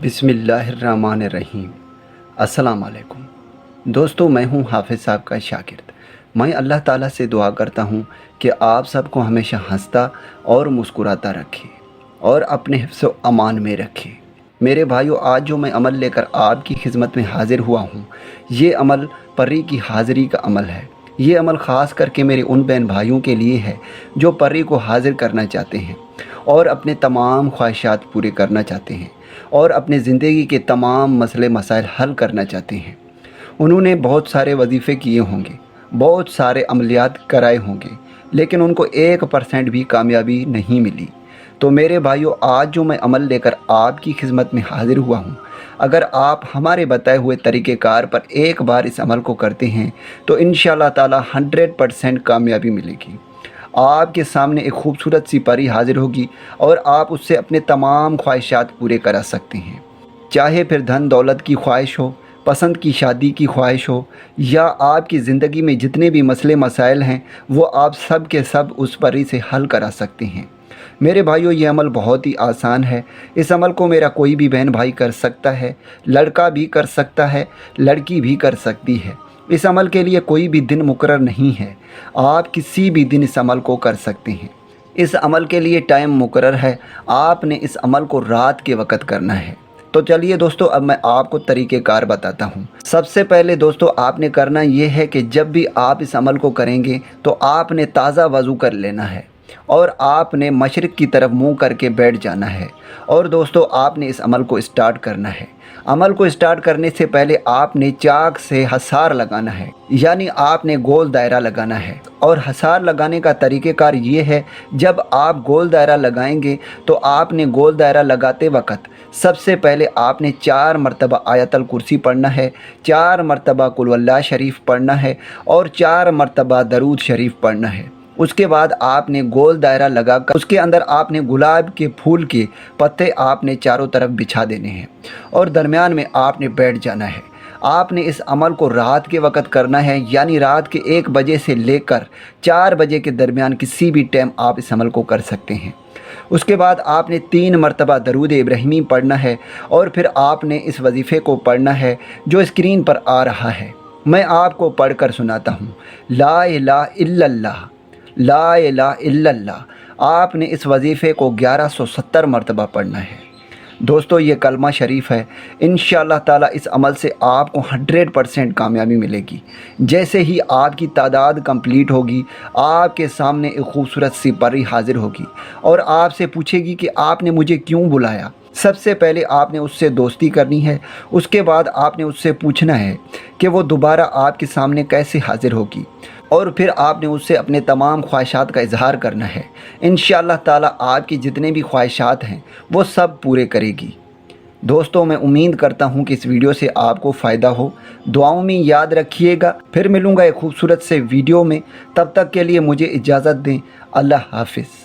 बिस्मिल्लाहिर्रहमानिर्रहीम। अस्सलाम वालेकुम दोस्तों, मैं हूं हाफिज़ साहब का शागिर्द। मैं अल्लाह ताला से दुआ करता हूं कि आप सबको हमेशा हंसता और मुस्कुराता रखे और अपने हिफ्ज़ व अमान में रखे। मेरे भाइयों, आज जो मैं अमल लेकर आपकी खिदमत में हाज़िर हुआ हूं, ये अमल परी की हाज़िरी का अमल है। ये अमल ख़ास करके मेरे उन बहन भाइयों के लिए है जो परी को हाज़िर करना चाहते हैं और अपने तमाम ख्वाहिशात पूरे करना चाहते हैं और अपने ज़िंदगी के तमाम मसले मसाइल हल करना चाहते हैं। उन्होंने बहुत सारे वजीफ़े किए होंगे, बहुत सारे अमलियात कराए होंगे, लेकिन उनको 1% भी कामयाबी नहीं मिली। तो मेरे भाइयों, आज जो मैं अमल लेकर आपकी खिदमत में हाज़िर हुआ हूँ, अगर आप हमारे बताए हुए तरीक़ेकार पर एक बार इस अमल को करते हैं तो इंशाअल्लाह ताला 100% कामयाबी मिलेगी। आपके सामने एक खूबसूरत सी परी हाज़िर होगी और आप उससे अपने तमाम ख्वाहिशात पूरे करा सकते हैं। चाहे फिर धन दौलत की ख्वाहिश हो, पसंद की शादी की ख्वाहिश हो, या आपकी ज़िंदगी में जितने भी मसले मसाइल हैं वो आप सब के सब उस परी से हल करा सकते हैं। मेरे भाइयों, ये अमल बहुत ही आसान है। इस अमल को मेरा कोई भी बहन भाई कर सकता है, लड़का भी कर सकता है, लड़की भी कर सकती है। इस अमल के लिए कोई भी दिन मुकर्रर नहीं है, आप किसी भी दिन इस अमल को कर सकते हैं। इस अमल के लिए टाइम मुकर्रर है, आपने इस अमल को रात के वक़्त करना है। तो चलिए दोस्तों, अब मैं आपको तरीक़ेकार बताता हूँ। सबसे पहले दोस्तों, आपने करना ये है कि जब भी आप इस अमल को करेंगे तो आपने ताज़ा वज़ू कर लेना है और आपने मशरिक़ की तरफ मुँह करके बैठ जाना है। और दोस्तों, आपने इस अमल को स्टार्ट करना है। अमल को स्टार्ट करने से पहले आपने चाक से हसार लगाना है, यानी आपने गोल दायरा लगाना है। और हसार लगाने का तरीक़ेकार ये है, जब आप गोल दायरा लगाएंगे तो आपने गोल दायरा लगाते वक़्त सबसे पहले आपने 4 मरतबा आयतल कुर्सी पढ़ना है, 4 मरतबा कुल वल्लाह शरीफ पढ़ना है और 4 मरतबा दरूद शरीफ पढ़ना है। उसके बाद आपने गोल दायरा लगाकर उसके अंदर आपने गुलाब के फूल के पत्ते आपने चारों तरफ बिछा देने हैं और दरमियान में आपने बैठ जाना है। आपने इस अमल को रात के वक़्त करना है, यानी रात के 1 बजे से लेकर 4 बजे के दरमियान किसी भी टाइम आप इस अमल को कर सकते हैं। उसके बाद आपने 3 मरतबा दरूद इब्राहिमी पढ़ना है और फिर आपने इस वजीफ़े को पढ़ना है जो स्क्रीन पर आ रहा है। मैं आपको पढ़ कर सुनाता हूँ। ला इलाहा इल्लल्लाह, ला इलाहा इल्लल्लाह। आपने इस वजीफ़े को 1170 मरतबा पढ़ना है। दोस्तों, ये कलमा शरीफ है। इंशाअल्लाह ताला इस अमल से आपको 100% कामयाबी मिलेगी। जैसे ही आपकी तादाद कंप्लीट होगी, आपके सामने एक खूबसूरत सी परी हाज़िर होगी और आपसे पूछेगी कि आपने मुझे क्यों बुलाया। सबसे पहले आपने उससे दोस्ती करनी है। उसके बाद आपने उससे पूछना है कि वो दोबारा आपके सामने कैसे हाज़िर होगी और फिर आपने उससे अपने तमाम ख्वाहिशात का इजहार करना है। इंशाअल्लाह ताला आपकी जितने भी ख्वाहिशात हैं वो सब पूरे करेगी। दोस्तों, मैं उम्मीद करता हूँ कि इस वीडियो से आपको फ़ायदा हो। दुआओं में याद रखिएगा। फिर मिलूँगा एक खूबसूरत से वीडियो में। तब तक के लिए मुझे इजाज़त दें। अल्लाह हाफ़िज़।